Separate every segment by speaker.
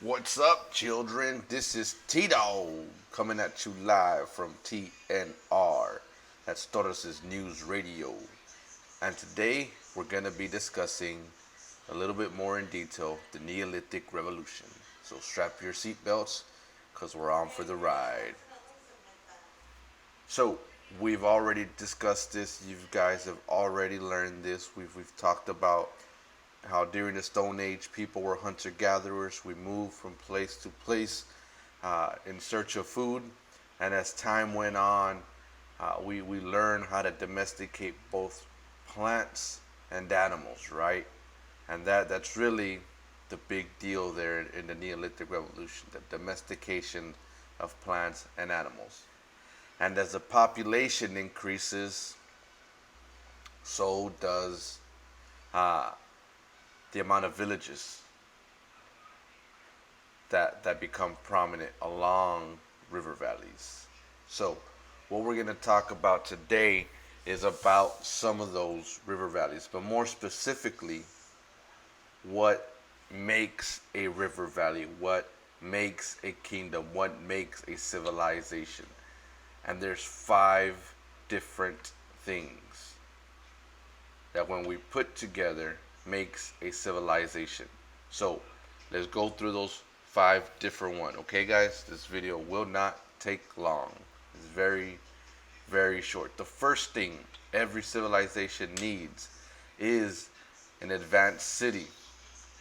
Speaker 1: What's up, children? This is Tito coming at you live from TNR. That's Torres' News Radio. And today we're going to be discussing a little bit more in detail the Neolithic Revolution. So strap your seatbelts because we're on for the ride. So we've already discussed this. You guys have already learned this. We've talked about how during the Stone Age people were hunter-gatherers. We moved from place to place in search of food. And as time went on, we learned how to domesticate both plants and animals, right? And that's really the big deal there in the Neolithic Revolution, the domestication of plants and animals. And as the population increases, so does the amount of villages that become prominent along river valleys. So, what we're going to talk about today is about some of those river valleys, but more specifically, what makes a river valley, what makes a kingdom, what makes a civilization. And there's 5 different things that when we put together makes a civilization. So let's go through those 5 different ones. Okay, guys, this video will not take long. It's very, very short. The first thing every civilization needs is an advanced city.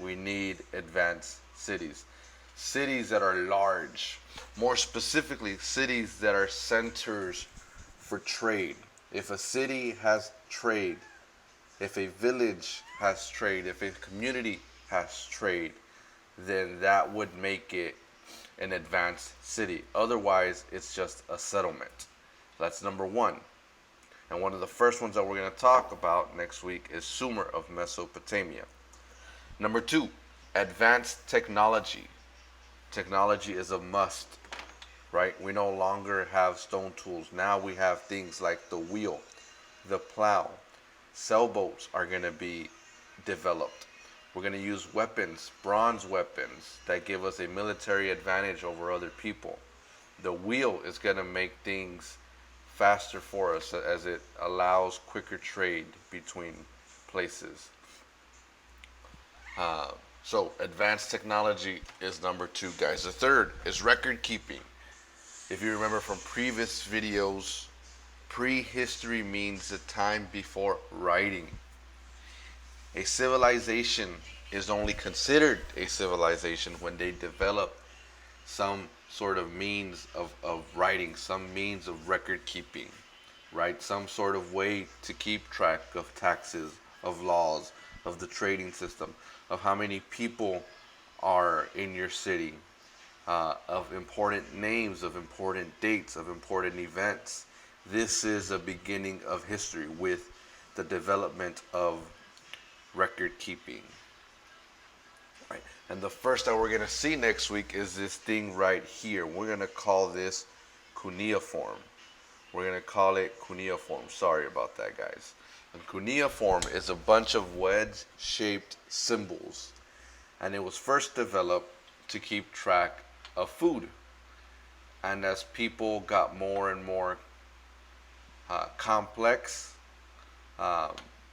Speaker 1: We need advanced cities. Cities that are large. More specifically, cities that are centers for trade. If a city has trade, if a village has trade, if a community has trade, then that would make it an advanced city. Otherwise, it's just a settlement. That's number 1. And one of the first ones that we're going to talk about next week is Sumer of Mesopotamia. Number 2, advanced technology. Technology is a must, right? We no longer have stone tools. Now we have things like the wheel, the plow. Sailboats are going to be developed. We're going to use weapons, bronze weapons, that give us a military advantage over other people. The wheel is going to make things faster for us as it allows quicker trade between places. So advanced technology is number 2, guys. The third is record keeping. If you remember from previous videos, prehistory means the time before writing. A civilization is only considered a civilization when they develop some sort of means of writing, some means of record keeping, right? Some sort of way to keep track of taxes, of laws, of the trading system, of how many people are in your city, of important names, of important dates, of important events. This is a beginning of history with the development of record keeping. Right. And the first that we're going to see next week is this thing right here. We're going to call this cuneiform. We're going to call it cuneiform. Sorry about that, guys. And cuneiform is a bunch of wedge-shaped symbols. And it was first developed to keep track of food. And as people got more and more complex,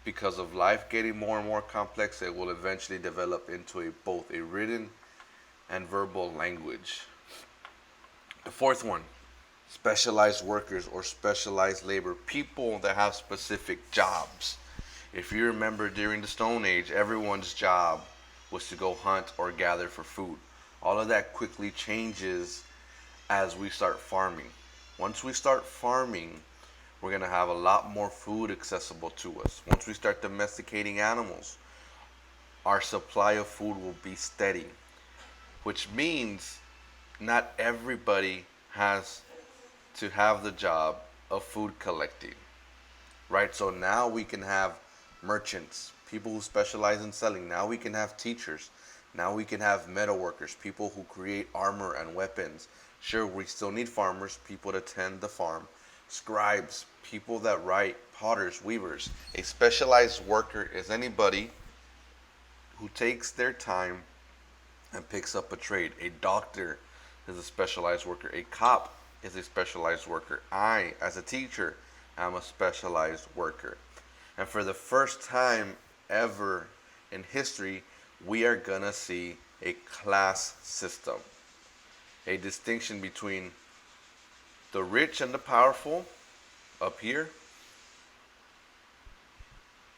Speaker 1: because of life getting more and more complex, it will eventually develop into both a written and verbal language. The fourth one, specialized workers or specialized labor, people that have specific jobs. If you remember during the Stone Age, everyone's job was to go hunt or gather for food. All of that quickly changes as we start farming. Once we start farming, we're going to have a lot more food accessible to us. Once we start domesticating animals, our supply of food will be steady, which means not everybody has to have the job of food collecting, right? So now we can have merchants, people who specialize in selling. Now we can have teachers. Now we can have metal workers, people who create armor and weapons. Sure, we still need farmers, people to tend the farm. Scribes, people that write, potters, weavers. A specialized worker is anybody who takes their time and picks up a trade. A doctor is a specialized worker. A cop is a specialized worker. I, as a teacher, am a specialized worker. And for the first time ever in history, we are going to see a class system, a distinction between the rich and the powerful up here,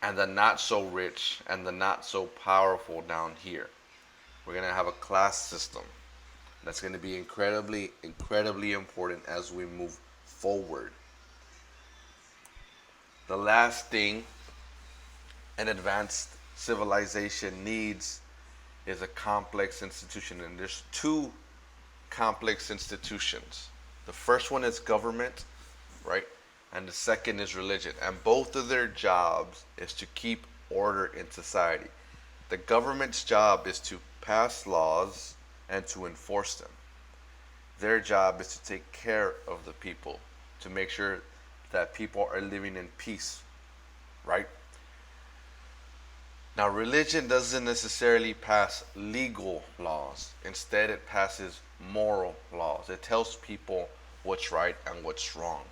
Speaker 1: and the not so rich and the not so powerful down here. We're going to have a class system that's going to be incredibly, incredibly important as we move forward. The last thing an advanced civilization needs is a complex institution. And there's two complex institutions. The first one is government, right? And the second is religion. And both of their jobs is to keep order in society. The government's job is to pass laws and to enforce them. Their job is to take care of the people, to make sure that people are living in peace, right? Now, religion doesn't necessarily pass legal laws. Instead, it passes moral laws. It tells people what's right and what's wrong.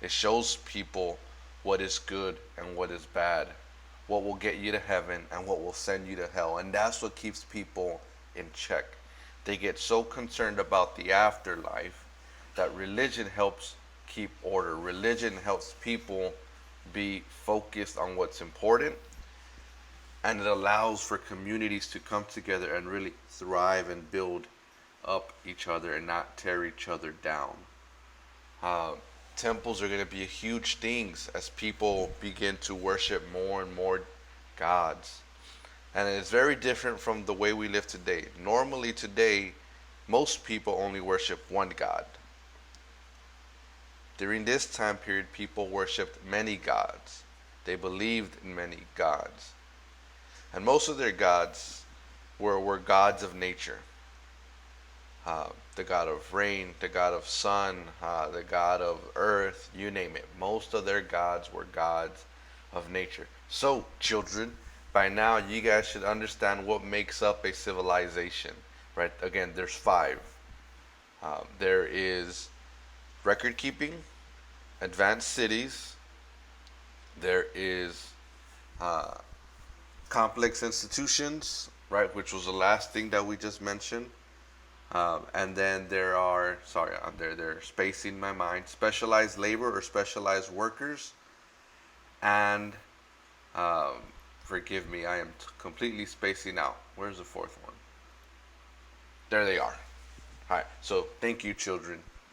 Speaker 1: It shows people what is good and what is bad, what will get you to heaven and what will send you to hell. And that's what keeps people in check. They get so concerned about the afterlife that religion helps keep order. Religion helps people be focused on what's important, and it allows for communities to come together and really thrive and build up each other and not tear each other down. Temples are going to be huge things as people begin to worship more and more gods. And it's very different from the way we live today. Normally today, most people only worship one god. During this time period, people worshipped many gods. They believed in many gods. And most of their gods were gods of nature. The god of rain, the god of sun, the god of earth, you name it. Most of their gods were gods of nature. So, children, by now you guys should understand what makes up a civilization, right? Again, there's five. There is record keeping, advanced cities, there is complex institutions, right, which was the last thing that we just mentioned. And then there are, sorry, they're spacing my mind, specialized labor or specialized workers. And forgive me, I am completely spacing out. Where's the fourth one? There they are. All right, so thank you, children.